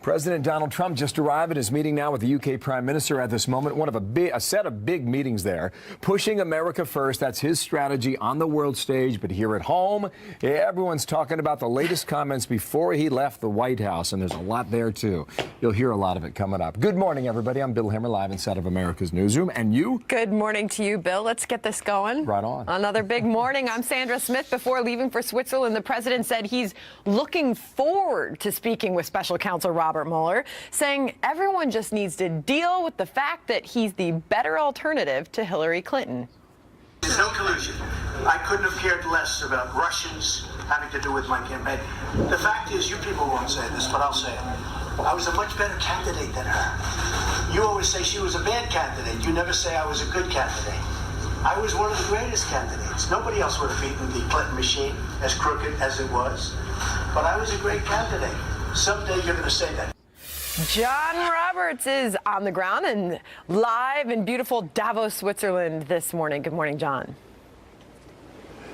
President Donald Trump just arrived at his meeting now with the UK Prime Minister at this moment. One of a set of big meetings there. Pushing America first. That's his strategy on the world stage. But here at home, everyone's talking about the latest comments before he left the White House. And there's a lot there, too. You'll hear a lot of it coming up. Good morning, everybody. I'm Bill Hammer, live inside of America's Newsroom. And you? Good morning to you, Bill. Let's get this going. Right on. Another big morning. I'm Sandra Smith. Before leaving for Switzerland, the president said he's looking forward to speaking with Special Counsel Robert Mueller, saying everyone just needs to deal with the fact that he's the better alternative to Hillary Clinton. There's no collusion. I couldn't have cared less about Russians having to do with my campaign. The fact is, you people won't say this, but I'll say it. I was a much better candidate than her. You always say she was a bad candidate. You never say I was a good candidate. I was one of the greatest candidates. Nobody else would have beaten the Clinton machine, as crooked as it was. But I was a great candidate. Someday you're going to say that. John Roberts is on the ground and live in beautiful Davos, Switzerland this morning. Good morning, John.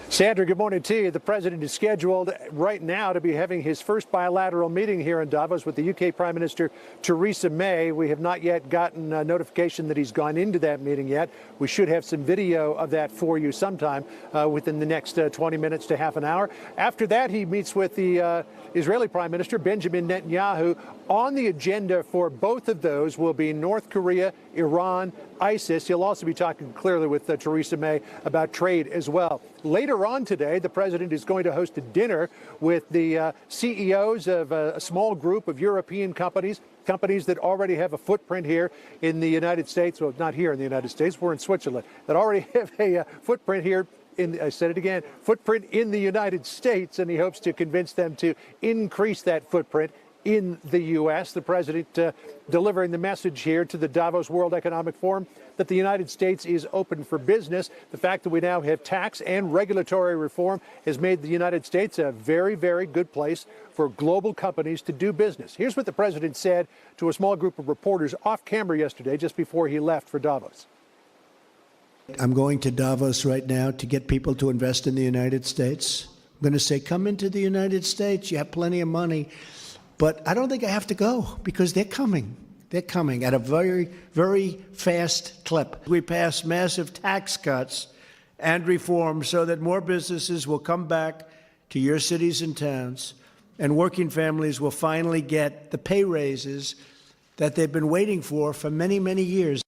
Sandra, good morning to you. The president is scheduled right now to be having his first bilateral meeting here in Davos with the UK Prime Minister Theresa May. We have not yet gotten a notification that he's gone into that meeting yet. We should have some video of that for you sometime within the next 20 minutes to half an hour. After that, he meets with the Israeli Prime Minister Benjamin Netanyahu. On the agenda for both of those will be North Korea, Iran, ISIS. He'll also be talking clearly with Theresa May about trade as well. Later on today, the president is going to host a dinner with the CEOs of a small group of European companies that already have a footprint here in the United States. Well, not here in the United States. We're in Switzerland. That already have a footprint here. I said it again, footprint in the United States, and he hopes to convince them to increase that footprint in the U.S. The president delivering the message here to the Davos World Economic Forum that the United States is open for business. The fact that we now have tax and regulatory reform has made the United States a very, very good place for global companies to do business. Here's what the president said to a small group of reporters off camera yesterday, just before he left for Davos. I'm going to Davos right now to get people to invest in the United States. I'm going to say, come into the United States. You have plenty of money. But I don't think I have to go because they're coming. They're coming at a very, very fast clip. We passed massive tax cuts and reforms so that more businesses will come back to your cities and towns, and working families will finally get the pay raises that they've been waiting for many, many years.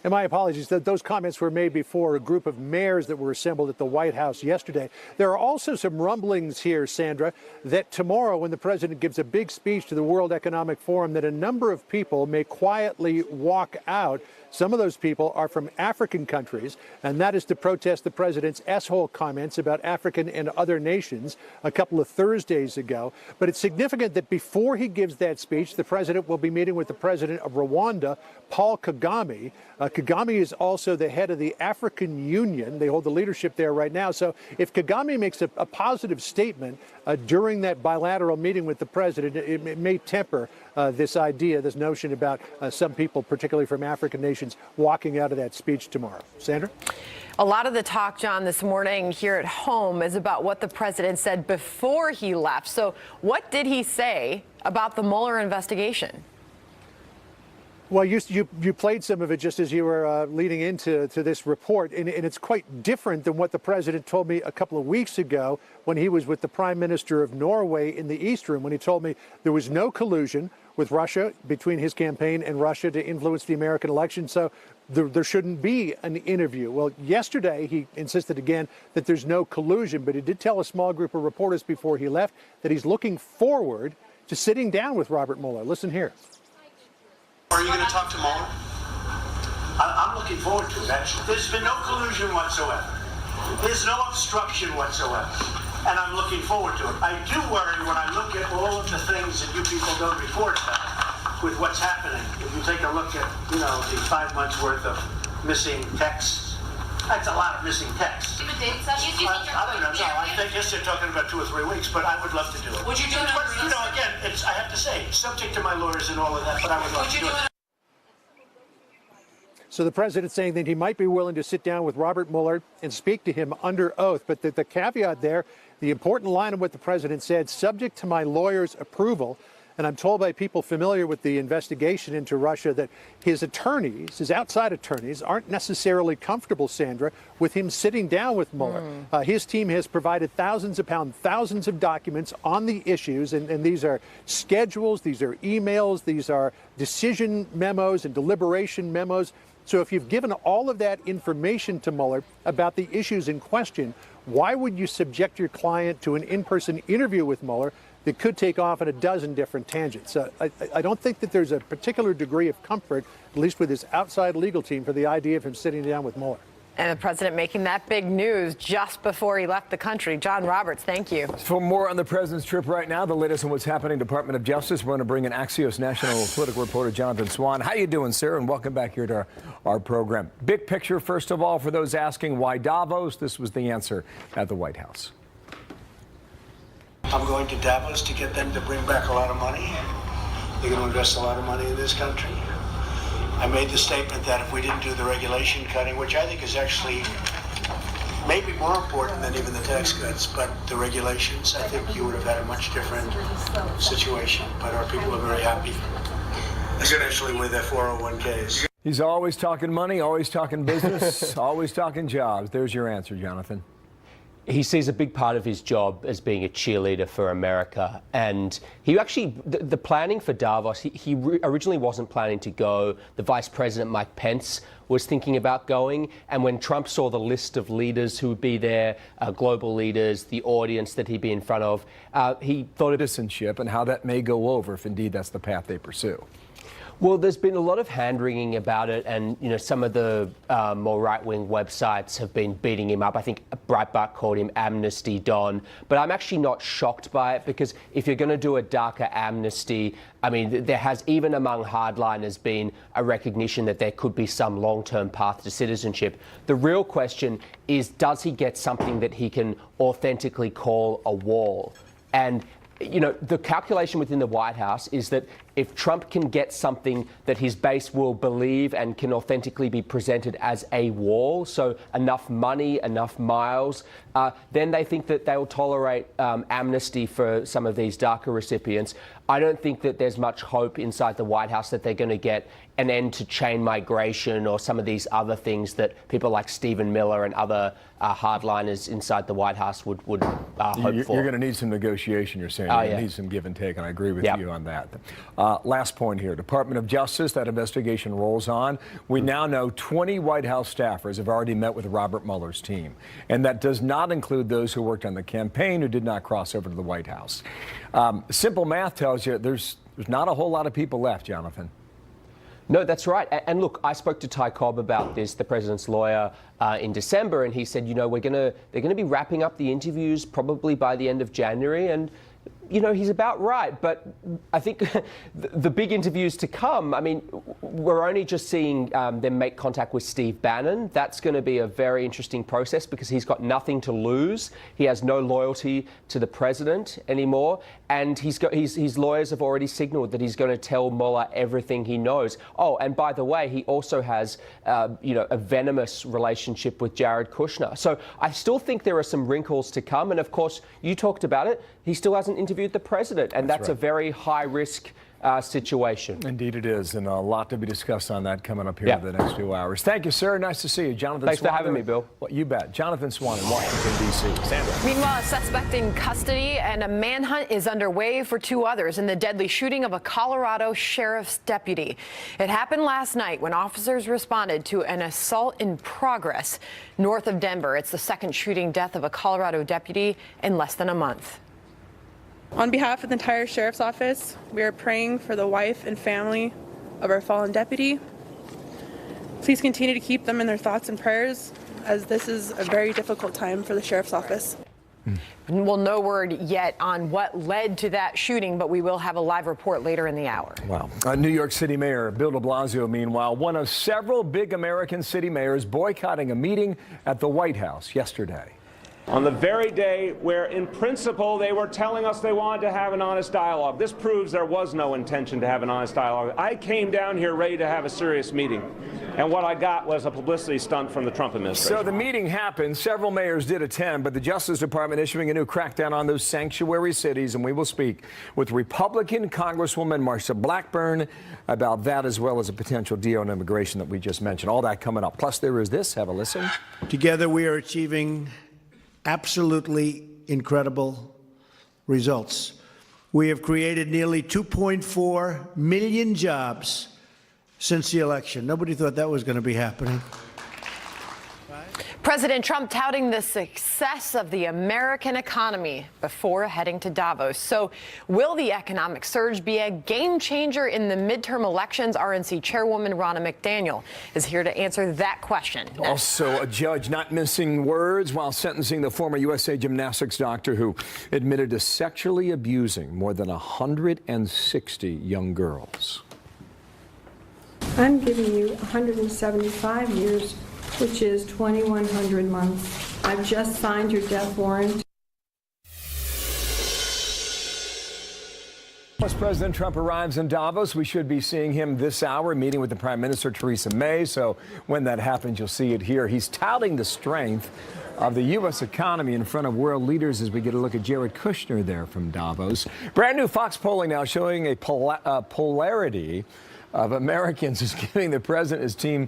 And my apologies, those comments were made before a group of mayors that were assembled at the White House yesterday. There are also some rumblings here, Sandra, that tomorrow when the president gives a big speech to the World Economic Forum, that a number of people may quietly walk out. Some of those people are from African countries, and that is to protest the president's S-hole comments about African and other nations a couple of Thursdays ago. But it's significant that before he gives that speech, the president will be meeting with the president of Rwanda, Paul Kagame. Kagame is also the head of the African Union. They hold the leadership there right now. So if Kagame makes a positive statement during that bilateral meeting with the president, it may temper this idea, this notion about some people, particularly from African nations, walking out of that speech tomorrow. Sandra? A lot of the talk, John, this morning here at home is about what the president said before he left. So what did he say about the Mueller investigation? Well, you played some of it just as you were leading into this report, and it's quite different than what the president told me a couple of weeks ago when he was with the Prime Minister of Norway in the East Room, when he told me there was no collusion with Russia, between his campaign and Russia, to influence the American election, so there shouldn't be an interview. Well, yesterday he insisted again that there's no collusion, but he did tell a small group of reporters before he left that he's looking forward to sitting down with Robert Mueller. Listen here. Are you going to talk to Mueller? I'm looking forward to it, actually. There's been no collusion whatsoever. There's no obstruction whatsoever. And I'm looking forward to it. I do worry when I look at all of the things that you people don't report about with what's happening. If you take a look at, the 5 months worth of missing texts, that's a lot of missing texts. I don't know. No, I guess they're talking about 2 or 3 weeks, but I would love to do it. Would you do it? But, again, I have to say, subject to my lawyers and all of that, but I would love to do it. So the president saying that he might be willing to sit down with Robert Mueller and speak to him under oath. But the caveat there, The important line of what the president said, subject to my lawyer's approval. And I'm told by people familiar with the investigation into Russia that his attorneys, his outside attorneys, aren't necessarily comfortable, Sandra, with him sitting down with Mueller. His team has provided thousands of documents on the issues, and these are schedules, these are emails, these are decision memos and deliberation memos. So if you've given all of that information to Mueller about the issues in question, why would you subject your client to an in-person interview with Mueller that could take off in a dozen different tangents? I don't think that there's a particular degree of comfort, at least with his outside legal team, for the idea of him sitting down with Mueller. And the president making that big news just before he left the country. John Roberts, thank you. For more on the president's trip right now, the latest on what's happening, Department of Justice, we're going to bring in Axios national political reporter Jonathan Swan. How you doing, sir? And welcome back here to our program. Big picture, first of all, for those asking why Davos, this was the answer at the White House. I'm going to Davos to get them to bring back a lot of money. They're going to invest a lot of money in this country. I made the statement that if we didn't do the regulation cutting, which I think is actually maybe more important than even the tax cuts, but the regulations, I think you would have had a much different situation. But our people are very happy, especially with their 401ks. He's always talking money, always talking business, always talking jobs. There's your answer, Jonathan. He sees a big part of his job as being a cheerleader for America. And he actually, the planning for Davos, he originally wasn't planning to go. The Vice President, Mike Pence, was thinking about going. And when Trump saw the list of leaders who would be there, global leaders, the audience that he'd be in front of, he thought of citizenship and how that may go over if indeed that's the path they pursue. Well, there's been a lot of hand-wringing about it, and some of the more right-wing websites have been beating him up. I think Breitbart called him Amnesty Don, but I'm actually not shocked by it, because if you're going to do a darker amnesty, I mean, there has, even among hardliners, been a recognition that there could be some long-term path to citizenship. The real question is, does he get something that he can authentically call a wall? And the calculation within the White House is that if Trump can get something that his base will believe and can authentically be presented as a wall, so enough money, enough miles, then they think that they will tolerate amnesty for some of these darker recipients. I don't think that there's much hope inside the White House that they're going to get an end to chain migration or some of these other things that people like Stephen Miller and other hardliners inside the White House would hope for. You're going to need some negotiation, you're saying. You're going to need some give and take, and I agree with you on that. Last point here. Department of Justice, that investigation rolls on. We now know 20 White House staffers have already met with Robert Mueller's team, and that does not include those who worked on the campaign who did not cross over to the White House. Simple math tells you there's not a whole lot of people left, Jonathan. No, that's right. And look, I spoke to Ty Cobb about this, the president's lawyer, in December, and he said, they're going to be wrapping up the interviews probably by the end of January, and he's about right. But I think the big interviews to come, I mean, we're only just seeing them make contact with Steve Bannon. That's going to be a very interesting process because he's got nothing to lose. He has no loyalty to the president anymore. And his lawyers have already signaled that he's going to tell Mueller everything he knows. Oh, and by the way, he also has, a venomous relationship with Jared Kushner. So I still think there are some wrinkles to come. And of course, you talked about it. He still hasn't interviewed the president, and that's right. A very high-risk situation. Indeed it is, and a lot to be discussed on that coming up here in the next few hours. Thank you, sir. Nice to see you. Jonathan Thanks Swan. for having me, Bill. Well, you bet. Jonathan Swan in Washington, D.C. Sandra. Meanwhile, a suspect in custody and a manhunt is underway for two others in the deadly shooting of a Colorado sheriff's deputy. It happened last night when officers responded to an assault in progress north of Denver. It's the second shooting death of a Colorado deputy in less than a month. On behalf of the entire Sheriff's Office, we are praying for the wife and family of our fallen deputy. Please continue to keep them in their thoughts and prayers, as this is a very difficult time for the Sheriff's Office. Well, no word yet on what led to that shooting, but we will have a live report later in the hour. Wow. New York City Mayor Bill de Blasio, meanwhile, one of several big American city mayors boycotting a meeting at the White House yesterday. On the very day where, in principle, they were telling us they wanted to have an honest dialogue. This proves there was no intention to have an honest dialogue. I came down here ready to have a serious meeting, and what I got was a publicity stunt from the Trump administration. So the meeting happened. Several mayors did attend, but the Justice Department issuing a new crackdown on those sanctuary cities, and we will speak with Republican Congresswoman Marsha Blackburn about that, as well as a potential deal on immigration that we just mentioned. All that coming up. Plus, there is this. Have a listen. Together, we are achieving absolutely incredible results. We have created nearly 2.4 million jobs since the election. Nobody thought that was going to be happening. President Trump touting the success of the American economy before heading to Davos. So will the economic surge be a game changer in the midterm elections? RNC Chairwoman Ronna McDaniel is here to answer that question. Also, a judge not missing words while sentencing the former USA gymnastics doctor who admitted to sexually abusing more than 160 young girls. I'm giving you 175 years, which is 2,100 months. I've just signed your death warrant. As President Trump arrives in Davos, we should be seeing him this hour, meeting with the Prime Minister Theresa May. So when that happens, you'll see it here. He's touting the strength of the U.S. economy in front of world leaders as we get a look at Jared Kushner there from Davos. Brand new Fox polling now showing a polarity of Americans is giving the president and his team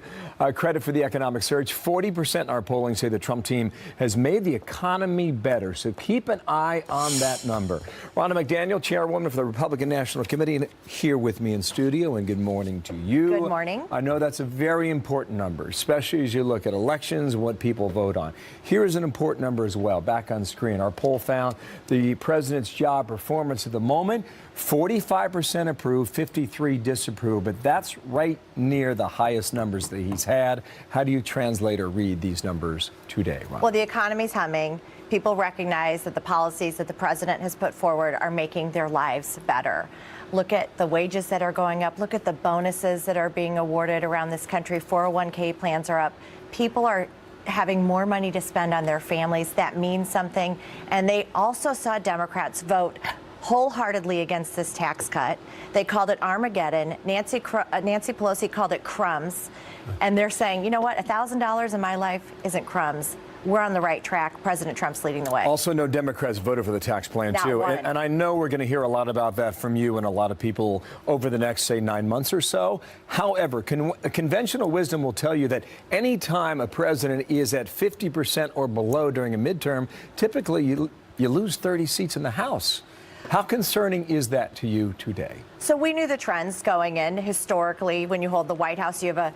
credit for the economic surge. 40% in our polling say the Trump team has made the economy better. So keep an eye on that number. Ronna McDaniel, chairwoman for the Republican National Committee, here with me in studio. And good morning to you. Good morning. I know that's a very important number, especially as you look at elections and what people vote on. Here is an important number as well. Back on screen, our poll found the president's job performance at the moment. 45% approve, 53 disapprove, but that's right near the highest numbers that he's had. How do you translate or read these numbers today, Ron? Well, the economy's humming. People recognize that the policies that the president has put forward are making their lives better. Look at the wages that are going up. Look at the bonuses that are being awarded around this country. 401k plans are up. People are having more money to spend on their families. That means something. And they also saw Democrats vote wholeheartedly against this tax cut. They called it Armageddon. Nancy Pelosi called it crumbs. And they're saying, you know what, $1,000 in my life isn't crumbs. We're on the right track. President Trump's leading the way. Also, no Democrats voted for the tax plan, too. And I know we're going to hear a lot about that from you and a lot of people over the next, say, 9 months or so. However, conventional wisdom will tell you that any time a president is at 50% or below during a midterm, typically you lose 30 seats in the House. How concerning is that to you today? So we knew the trends going in. Historically, when you hold the White House, you have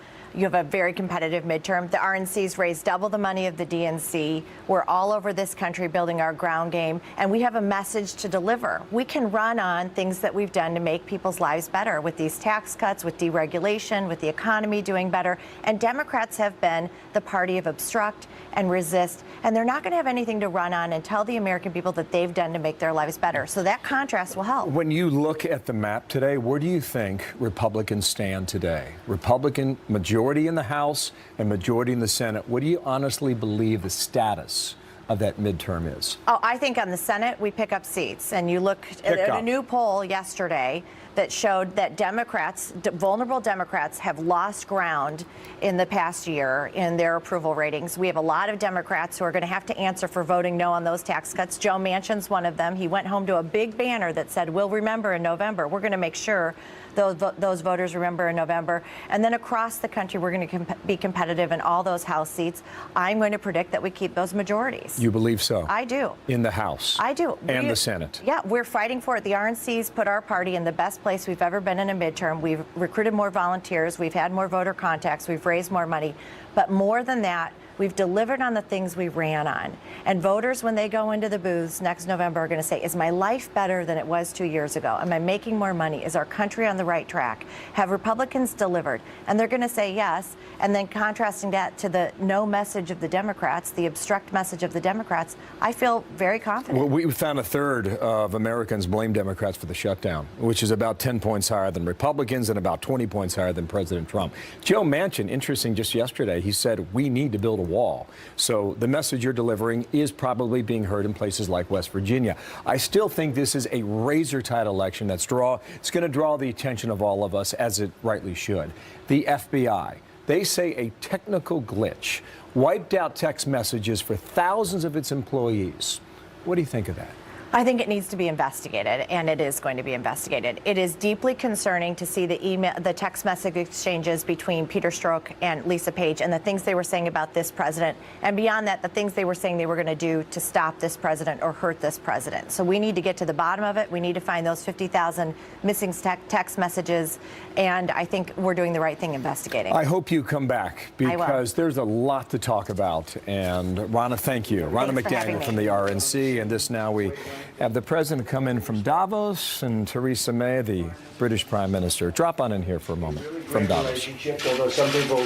a very competitive midterm. The RNC's raised double the money of the DNC. We're all over this country building our ground game, and we have a message to deliver. We can run on things that we've done to make people's lives better with these tax cuts, with deregulation, with the economy doing better. And Democrats have been the party of obstruct and resist, and they're not going to have anything to run on and tell the American people that they've done to make their lives better. So that contrast will help. When you look at the map today, where do you think Republicans stand today? Republican majority in the House and majority in the Senate. What do you honestly believe the status of that midterm is? Oh, I think on the Senate, we pick up seats. And you look at a new poll yesterday that showed that Democrats, vulnerable Democrats, have lost ground in the past year in their approval ratings. We have a lot of Democrats who are going to have to answer for voting no on those tax cuts. Joe Manchin's one of them. He went home to a big banner that said, "We'll remember in November." We're going to make sure those voters remember in November. And then across the country, we're going to be competitive in all those House seats. I'm going to predict that we keep those majorities. You believe so? I do. In the House? I do. And the Senate? Yeah, we're fighting for it. The RNC's put our party in the best place we've ever been in a midterm. We've recruited more volunteers. We've had more voter contacts. We've raised more money. But more than that, we've delivered on the things we ran on. And voters, when they go into the booths next November, are going to say, is my life better than it was 2 years ago? Am I making more money? Is our country on the right track? Have Republicans delivered? And they're going to say yes. And then contrasting that to the no message of the Democrats, the obstruct message of the Democrats, I feel very confident. Well, we found a third of Americans blame Democrats for the shutdown, which is about 10 points higher than Republicans and about 20 points higher than President Trump. Joe Manchin, interesting, just yesterday, he said we need to build a wall. So the message you're delivering is probably being heard in places like West Virginia. I still think this is a razor-tight election it's going to draw the attention of all of us, as it rightly should. The FBI, they say a technical glitch wiped out text messages for thousands of its employees. What do you think of that? I think it needs to be investigated, and it is going to be investigated. It is deeply concerning to see the text message exchanges between Peter Strzok and Lisa Page and the things they were saying about this president, and beyond that, the things they were saying they were going to do to stop this president or hurt this president. So we need to get to the bottom of it. We need to find those 50,000 missing text messages, and I think we're doing the right thing investigating. I hope you come back, because there's a lot to talk about. And Ronna, thank you. Ronna McDaniel from the RNC, and this now we have the president come in from Davos and Theresa May, the British Prime Minister. Drop on in here for a moment from Davos. Relationship, although some people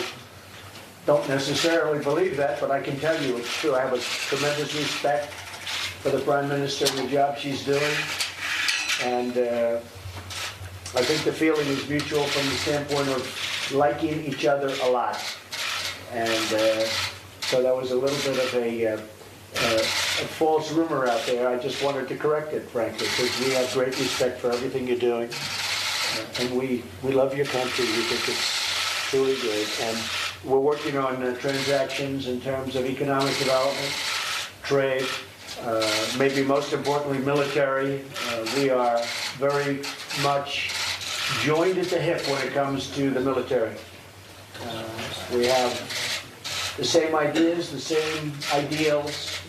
don't necessarily believe that, but I can tell you it's true. I have a tremendous respect for the Prime Minister and the job she's doing. And I think the feeling is mutual from the standpoint of liking each other a lot. And so that was a little bit of a false rumor out there. I just wanted to correct it, frankly, because we have great respect for everything you're doing. And we love your country. We think it's truly great. And we're working on transactions in terms of economic development, trade, maybe most importantly, military. We are very much joined at the hip when it comes to the military. We have the same ideas, the same ideals,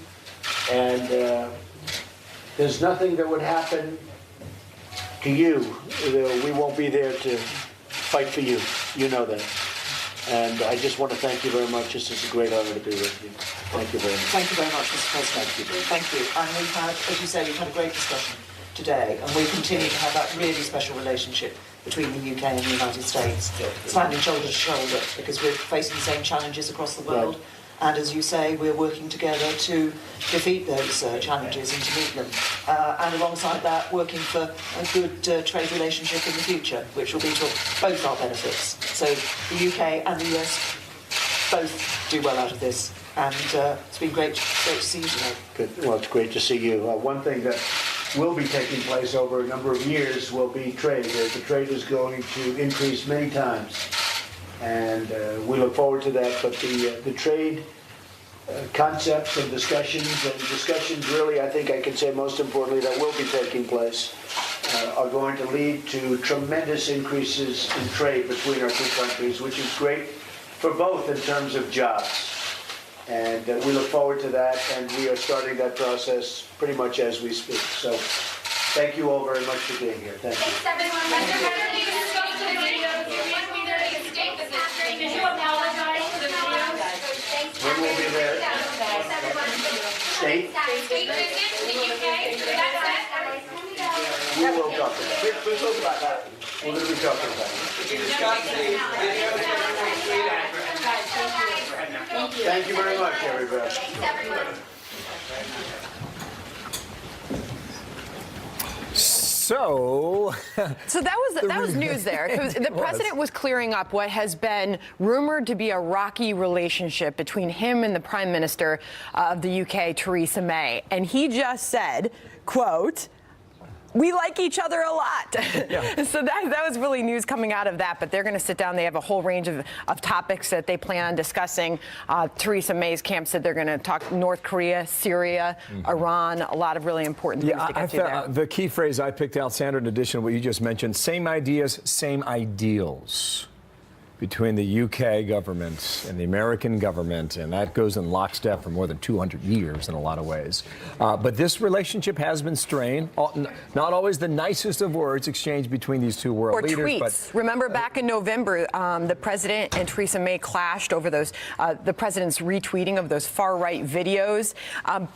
and there's nothing that would happen to you. We won't be there to fight for you. You know that. And I just want to thank you very much. This is a great honor to be with you. Thank you very much. Thank you very much, Mr. President. Thank you. And we've had, as you say, we've had a great discussion today, and we continue to have that really special relationship between the UK and the United States, standing shoulder to shoulder, because we're facing the same challenges across the world. Right. And as you say, we're working together to defeat those challenges and to meet them. And alongside that, working for a good trade relationship in the future, which will be to both our benefits. So the UK and the US both do well out of this. And it's been great to see you today. Good. Well, it's great to see you. One thing that will be taking place over a number of years will be trade. The trade is going to increase many times. And we look forward to that. But the trade concepts and discussions really, I think I can say most importantly, that will be taking place, are going to lead to tremendous increases in trade between our two countries, which is great for both in terms of jobs. And we look forward to that, and we are starting that process pretty much as we speak. So thank you all very much for being here. Thank you. Thanks, everyone. Did you apologize for the video? When will be there? State? State visit to the UK. We will talk about that. We'll talk about that. We're going to be talking about it. Thank you very much, everybody. Thanks, everyone. So that was news there. The president was clearing up what has been rumored to be a rocky relationship between him and the Prime Minister of the UK, Theresa May. And he just said, quote, "We like each other a lot." Yeah. So that was really news coming out of that. But they're going to sit down. They have a whole range of topics that they plan on discussing. Theresa May's camp said they're going to talk North Korea, Syria, Iran, a lot to important things to get to there. The key phrase I picked out, Sandra, in addition to what you just mentioned, same ideas, same ideals between the UK government and the American government, and that goes in lockstep for more than 200 years in a lot of ways. But this relationship has been strained. Not always the nicest of words exchanged between these two world leaders. Tweets. But remember back in November, the president and Theresa May clashed over those, the president's retweeting of those far-right videos.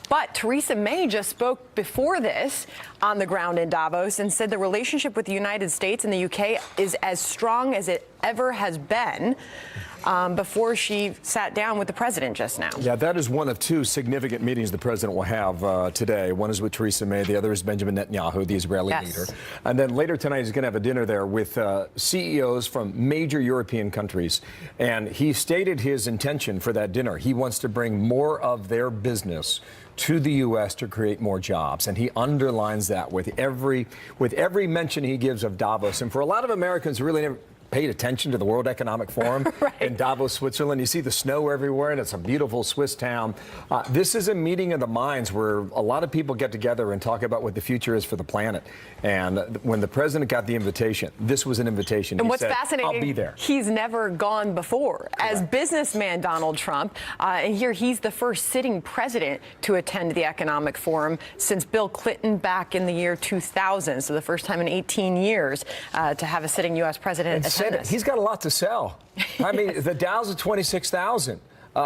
But Theresa May just spoke before this on the ground in Davos and said the relationship with the United States and the UK is as strong as it ever has been. before she sat down with the president just now. Yeah, that is one of two significant meetings the president will have today. One is with Theresa May. The other is Benjamin Netanyahu, the Israeli leader. And then later tonight, he's going to have a dinner there with CEOs from major European countries. And he stated his intention for that dinner. He wants to bring more of their business to the U.S. to create more jobs. And he underlines that with every mention he gives of Davos. And for a lot of Americans who really never paid attention to the World Economic Forum in Davos, Switzerland. You see the snow everywhere, and it's a beautiful Swiss town. This is a meeting of the minds where a lot of people get together and talk about what the future is for the planet. And when the president got the invitation, this was an invitation. And he what's said, fascinating, I'll be there. He's never gone before. Correct. As businessman Donald Trump, and here he's the first sitting president to attend the Economic Forum since Bill Clinton back in the year 2000. So the first time in 18 years to have a sitting U.S. president attend this. He's got a lot to sell. I mean, the Dow's at 26,000.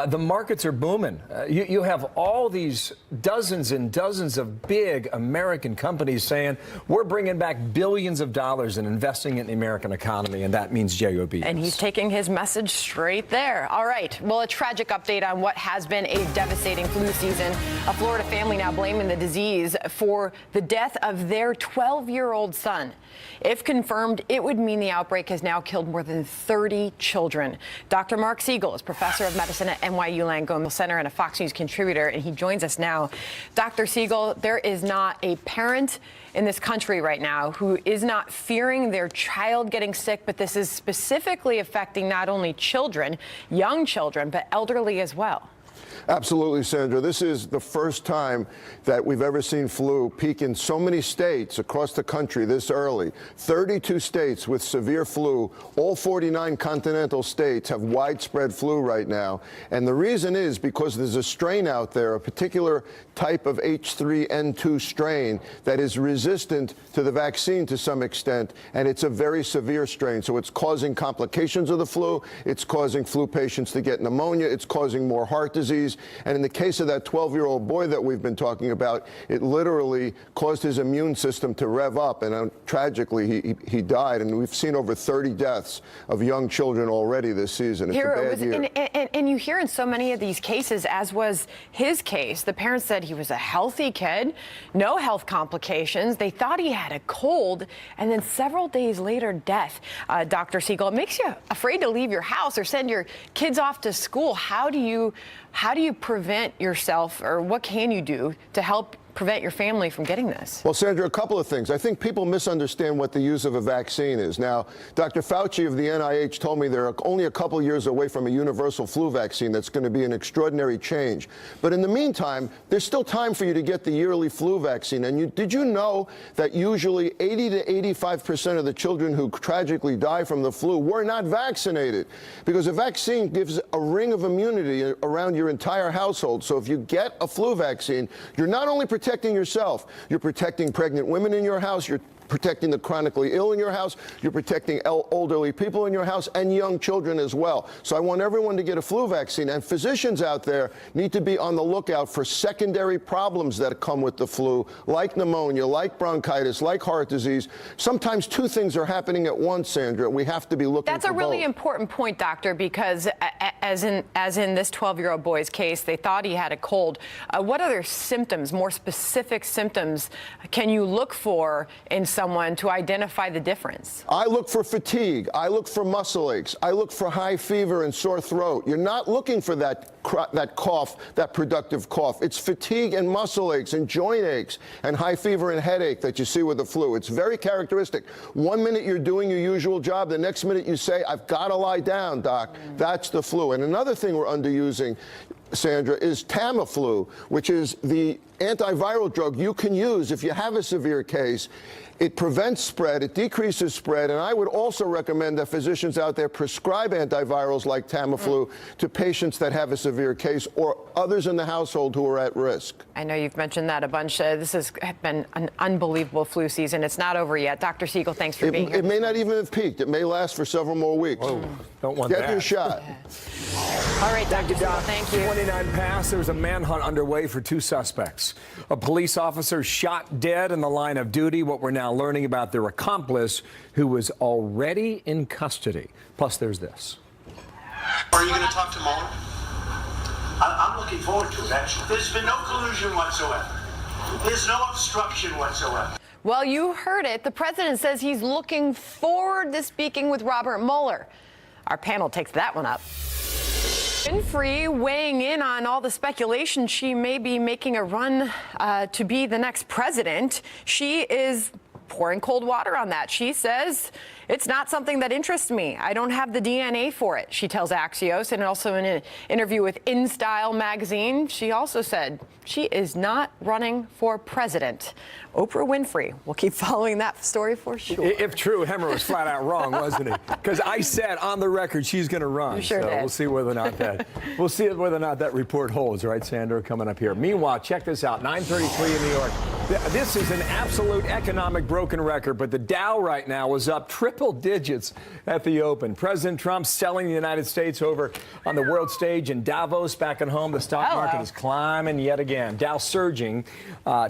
The markets are booming. You have all these dozens and dozens of big American companies saying, we're bringing back billions of dollars and investing in the American economy, and that means J-O-B. And he's taking his message straight there. All right. Well, a tragic update on what has been a devastating flu season. A Florida family now blaming the disease for the death of their 12-year-old son. If confirmed, it would mean the outbreak has now killed more than 30 children. Dr. Mark Siegel is professor of medicine at NYU Langone Center and a Fox News contributor, and he joins us now. Dr. Siegel, there is not a parent in this country right now who is not fearing their child getting sick, but this is specifically affecting not only children, young children, but elderly as well. Absolutely, Sandra. This is the first time that we've ever seen flu peak in so many states across the country this early. 32 states with severe flu. All 49 continental states have widespread flu right now. And the reason is because there's a strain out there, a particular type of H3N2 strain that is resistant to the vaccine to some extent, and it's a very severe strain. So it's causing complications of the flu. It's causing flu patients to get pneumonia. It's causing more heart disease. And in the case of that 12-year-old boy that we've been talking about, it literally caused his immune system to rev up, and tragically he died. And we've seen over 30 deaths of young children already this season. It's a bad year. And you hear in so many of these cases, as was his case, the parents said he was a healthy kid, no health complications. They thought he had a cold, and then several days later, death. Dr. Siegel, it makes you afraid to leave your house or send your kids off to school. How do you prevent yourself, or what can you do to help prevent your family from getting this? Well, Sandra, a couple of things. I think people misunderstand what the use of a vaccine is. Now, Dr. Fauci of the NIH told me they're only a couple years away from a universal flu vaccine that's going to be an extraordinary change. But in the meantime, there's still time for you to get the yearly flu vaccine. And did you know that usually 80 to 85% of the children who tragically die from the flu were not vaccinated? Because a vaccine gives a ring of immunity around your entire household. So if you get a flu vaccine, you're not only protecting yourself, you're protecting pregnant women in your house, you're protecting the chronically ill in your house, you're protecting elderly people in your house, and young children as well. So I want everyone to get a flu vaccine, and physicians out there need to be on the lookout for secondary problems that come with the flu, like pneumonia, like bronchitis, like heart disease. Sometimes two things are happening at once, Sandra. We have to be looking for both. That's a really important point, doctor, because as in this 12-year-old boy's case, they thought he had a cold. What other symptoms, more specific symptoms, can you look for in someone to identify the difference? I look for fatigue. I look for muscle aches. I look for high fever and sore throat. You're not looking for that cough, that productive cough. It's fatigue and muscle aches and joint aches and high fever and headache that you see with the flu. It's very characteristic. 1 minute you're doing your usual job, the next minute you say, I've got to lie down, doc. That's the flu. And another thing we're underusing, Sandra, is Tamiflu, which is the antiviral drug you can use if you have a severe case. It prevents spread, it decreases spread, and I would also recommend that physicians out there prescribe antivirals like Tamiflu to patients that have a severe case or others in the household who are at risk. I know you've mentioned that a bunch. This has been an unbelievable flu season. It's not over yet. Dr. Siegel, thanks for being here. It may not even have peaked. It may last for several more weeks. Whoa, don't want that. Get your shot. All right, Dr. Siegel, thank you. 29 past, there was a manhunt underway for two suspects. A police officer shot dead in the line of duty. What we're now learning about their accomplice, who was already in custody. Plus, there's this. Are you going to talk to Mueller? I'm looking forward to it, actually. There's been no collusion whatsoever. There's no obstruction whatsoever. Well, you heard it. The president says he's looking forward to speaking with Robert Mueller. Our panel takes that one up. Winfrey weighing in on all the speculation she may be making a run to be the next president. She is pouring cold water on that. She says it's not something that interests me. I don't have the DNA for it, she tells Axios. And also in an interview with InStyle magazine, she also said she is not running for president. Oprah Winfrey. We'll keep following that story for sure. If true, Hemmer was flat out wrong, wasn't he? Because I said on the record she's going to run. You sure so did. We'll see whether or not that report holds, right, Sandra? Coming up here. Meanwhile, check this out. 9:33 in New York. This is an absolute economic broken record, but the Dow right now was up triple digits at the open. President Trump selling the United States over on the world stage in Davos. Back at home, the stock market is climbing yet again. Dow surging.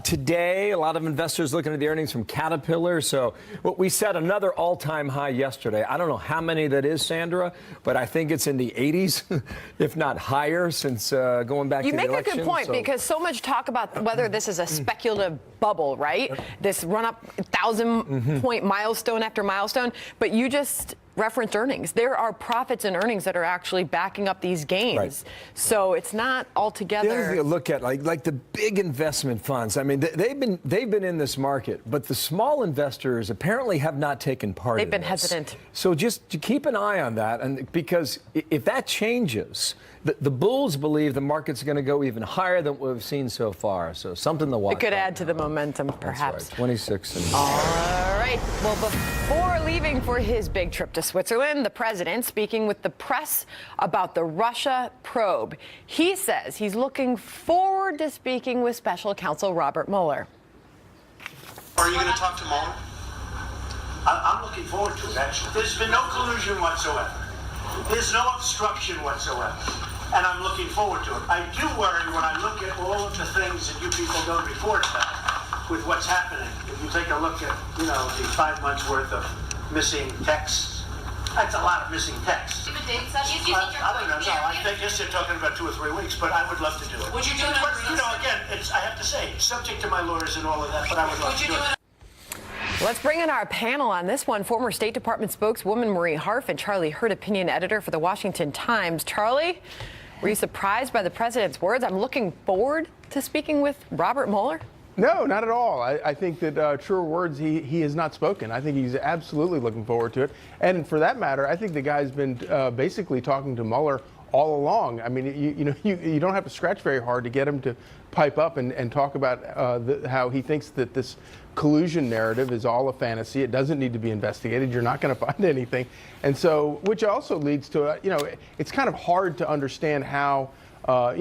Today, a lot of investors looking at the earnings from Caterpillar. So what we set another all-time high yesterday. I don't know how many that is, Sandra, but I think it's in the 80s, if not higher, since going back to the election. You make a good point, because so much talk about whether this is a speculative bubble, right? This run-up 1,000-point milestone after milestone. But you just referenced earnings. There are profits and earnings that are actually backing up these gains. Right. So it's not altogether. The other thing to look at, like the big investment funds. I mean, they've been in this market, but the small investors apparently have not taken part. They've been hesitant. So just to keep an eye on that, and because if that changes, the bulls believe the market's going to go even higher than what we've seen so far. So something to watch. It could add to the momentum, perhaps. That's right. 26. All right. Well, before leaving for his big trip to Switzerland, the president speaking with the press about the Russia probe. He says he's looking forward to speaking with special counsel Robert Mueller. Are you going to talk to Mueller? I'm looking forward to it, actually. There's been no collusion whatsoever. There's no obstruction whatsoever. And I'm looking forward to it. I do worry when I look at all of the things that you people don't report about with what's happening. If you take a look at, the 5 months worth of missing texts, that's a lot of missing texts. Give a date, Seth. I don't know. No, I guess they're talking about 2 or 3 weeks, but I would love to do it. Would you do it? But, again, I have to say, subject to my lawyers and all of that, but I would love to do it. Let's bring in our panel on this one. Former State Department spokeswoman Marie Harf and Charlie Hurd, opinion editor for the Washington Times. Charlie, were you surprised by the president's words? I'm looking forward to speaking with Robert Mueller. No, not at all. I think that truer words he has not spoken. I think he's absolutely looking forward to it. And for that matter, I think the guy's been basically talking to Mueller all along. I mean, you don't have to scratch very hard to get him to pipe up and talk about how he thinks that this collusion narrative is all a fantasy. It doesn't need to be investigated. You're not going to find anything. And so, which also leads to, it's kind of hard to understand how, are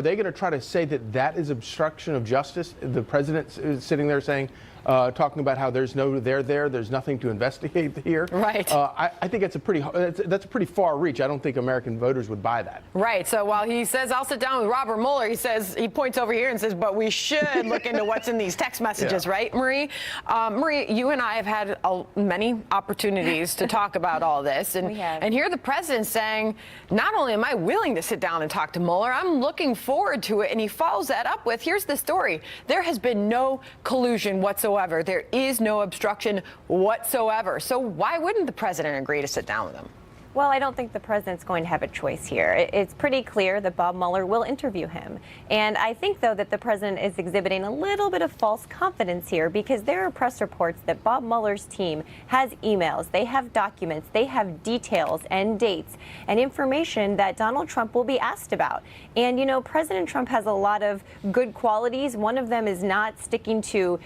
they going to try to say that is obstruction of justice? The president is sitting there saying, talking about how there's nothing to investigate here. Right. I think that's a pretty far reach. I don't think American voters would buy that. Right. So while he says, I'll sit down with Robert Mueller, he points over here and says, but we should look into what's in these text messages, right, Marie? Marie, you and I have had many opportunities to talk about all this. And, We have. and here the president's saying, not only am I willing to sit down and talk to Mueller, I'm looking forward to it. And he follows that up with, here's the story. There has been no collusion whatsoever. There is no obstruction whatsoever. So why wouldn't the president agree to sit down with him? Well, I don't think the president's going to have a choice here. It's pretty clear that Bob Mueller will interview him. And I think, though, that the president is exhibiting a little bit of false confidence here, because there are press reports that Bob Mueller's team has emails, they have documents, they have details and dates and information that Donald Trump will be asked about. And, President Trump has a lot of good qualities. One of them is not sticking to,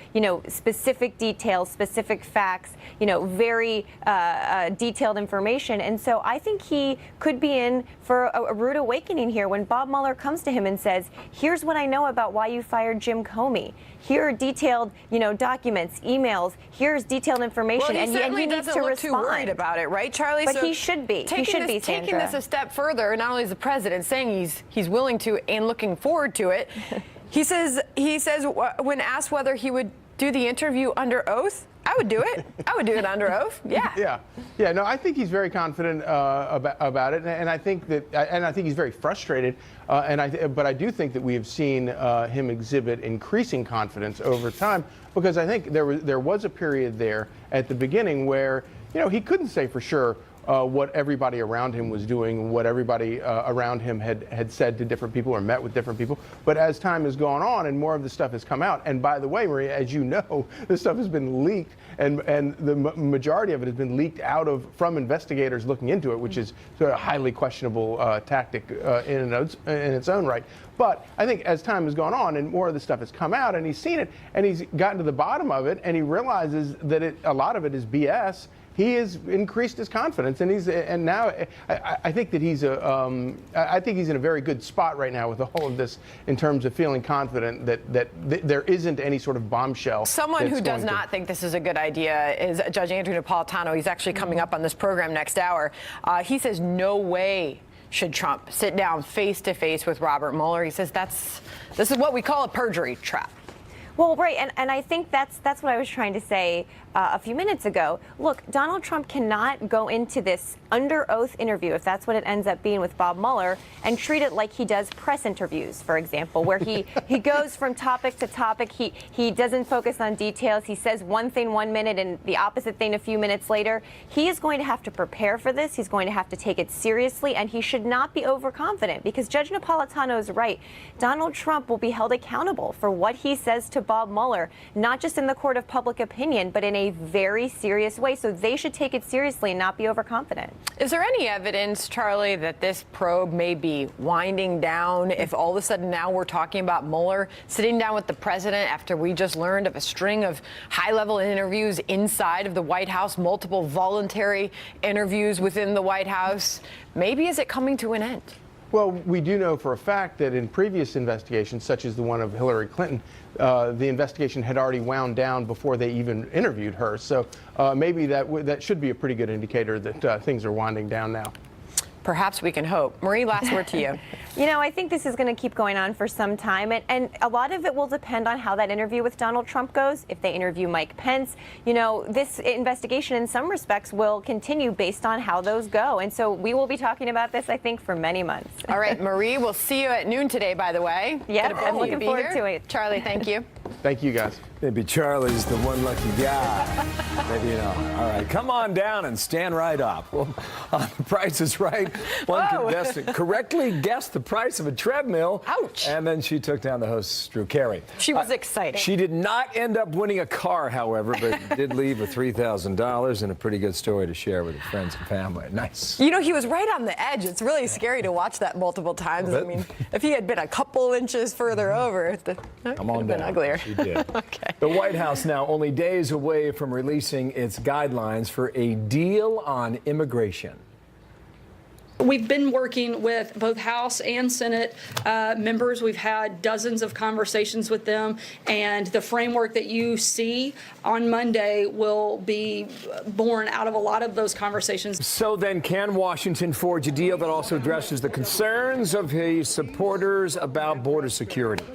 specific details, specific facts, very detailed information. And so I think he could be in for a rude awakening here when Bob Mueller comes to him and says, here's what I know about why you fired Jim Comey. Here are detailed, documents, emails. Here's detailed information, well, and he needs to look too worried about it, right, Charlie? But so he should be. Taking this a step further, not only is the president saying he's willing to and looking forward to it, he says when asked whether he would do the interview under oath, I would do it. I would do it under oath. Yeah. Yeah. No, I think he's very confident about it, and I think he's very frustrated. But I do think that we have seen him exhibit increasing confidence over time, because I think there was a period there at the beginning where he couldn't say for sure what everybody around him was doing, what everybody around him had said to different people or met with different people. But as time has gone on and more of the stuff has come out, and by the way, Maria, as you know, this stuff has been leaked, and the majority of it has been leaked from investigators looking into it, which is sort of a highly questionable tactic in its own right. But I think as time has gone on and more of the stuff has come out and he's seen it and he's gotten to the bottom of it and he realizes that a lot of it is BS, he has increased his confidence, and now I think that he's in a very good spot right now with all of this in terms of feeling confident that there isn't any sort of bombshell. Someone who does not think this is a good idea is Judge Andrew Napolitano. He's actually coming up on this program next hour. He says no way should Trump sit down face to face with Robert Mueller. He says this is what we call a perjury trap. Well, right, and I think that's what I was trying to say a few minutes ago. Look, Donald Trump cannot go into this under oath interview, if that's what it ends up being with Bob Mueller, and treat it like he does press interviews, for example, where he goes from topic to topic. He doesn't focus on details. He says one thing 1 minute and the opposite thing a few minutes later. He is going to have to prepare for this. He's going to have to take it seriously, and he should not be overconfident, because Judge Napolitano is right. Donald Trump will be held accountable for what he says to Bob Mueller, not just in the court of public opinion, but in a very serious way. So they should take it seriously and not be overconfident. Is there any evidence, Charlie, that this probe may be winding down if all of a sudden now we're talking about Mueller sitting down with the president after we just learned of a string of high-level interviews inside of the White House, multiple voluntary interviews within the White House? Maybe is it coming to an end? Well, we do know for a fact that in previous investigations, such as the one of Hillary Clinton, the investigation had already wound down before they even interviewed her. So maybe that should be a pretty good indicator that things are winding down now. Perhaps we can hope. Marie, last word to you. I think this is going to keep going on for some time, and a lot of it will depend on how that interview with Donald Trump goes. If they interview Mike Pence, this investigation in some respects will continue based on how those go. And so we will be talking about this, I think, for many months. All right, Marie, we'll see you at noon today, by the way. Yeah, I'm looking forward to it. Charlie, thank you. Thank you, guys. Maybe Charlie's the one lucky guy. Maybe All right, come on down and stand right up. Well, on The Price is Right, one contestant correctly guessed the price of a treadmill. Ouch. And then she took down the host, Drew Carey. She was excited. She did not end up winning a car, however, but did leave with $3,000 and a pretty good story to share with her friends and family. Nice. He was right on the edge. It's really scary to watch that multiple times. I mean, if he had been a couple inches further over, it could have been uglier. She did. Okay. The White House now only days away from releasing its guidelines for a deal on immigration. We've been working with both House and Senate members. We've had dozens of conversations with them, and the framework that you see on Monday will be born out of a lot of those conversations. So then, can Washington forge a deal that also addresses the concerns of his supporters about border security?